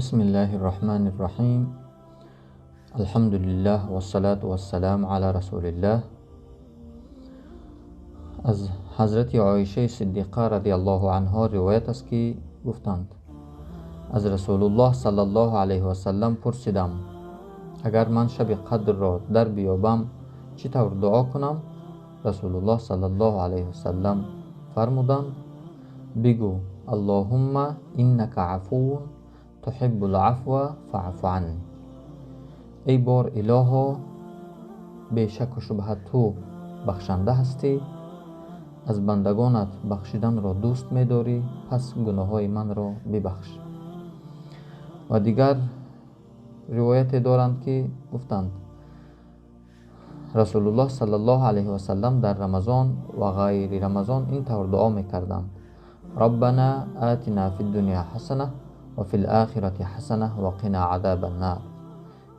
بسم الله الرحمن الرحیم. الحمد لله و الصلاة و السلام علی رسول الله. از حضرت عایشه صدیقه رضی الله عنها روایت است که گفتند از رسول الله صلی الله علیه و سلم پرسیدم اگر من شب قدر را در بیابم چطور دعا کنم؟ رسول الله صلی الله علیه و سلم فرمودند بگو اللهم انک عفو تحب العفو فاعف عنی. ای بار الها، بی شک و شبهه تو بخشنده هستی، از بندگانت بخشیدن را دوست می‌داری، پس گناه‌های من را ببخش. و دیگر روایت دارند که گفتند رسول الله صلی الله علیه و سلم در رمضان و غیر رمضان این طور دعا می‌کردند ربنا آتنا فی الدنیا حسنه و فی الاخرة حسنه و قنا عذاب النار.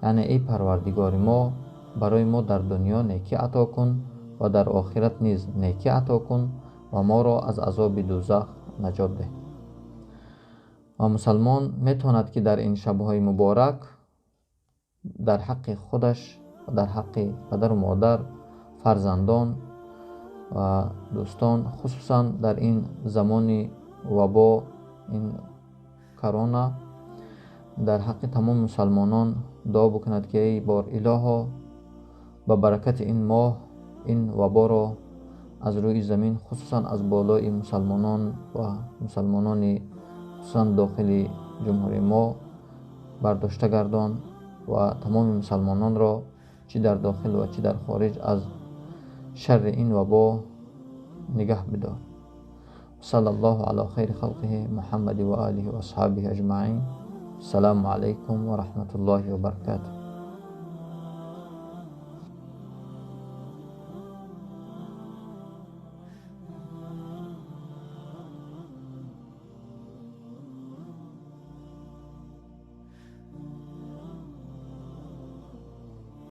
یعنی ای پروردگار ما، برای ما در دنیا نیکی عطا کن و در آخرت نیز نیکی عطا کن و ما را از عذاب دوزخ نجات ده. و مسلمان میتواند که در این شب‌های مبارک در حق خودش و در حق پدر و مادر، فرزندان و دوستان، خصوصا در این زمان وبا، این کرونا، در حق تمام مسلمانان دعا بکند که ای بار الها، با برکت این ماه این وبا را از روی زمین، خصوصا از بالای مسلمانان و مسلمانان خصوصا داخل جمهوری ما برداشته گردان و تمام مسلمانان را چی در داخل و چی در خارج از شر این وبا نگه بدار. صلی الله علی خیر خلقه محمد و آله و اصحابه اجمعین. السلام علیکم و رحمت الله و برکاته.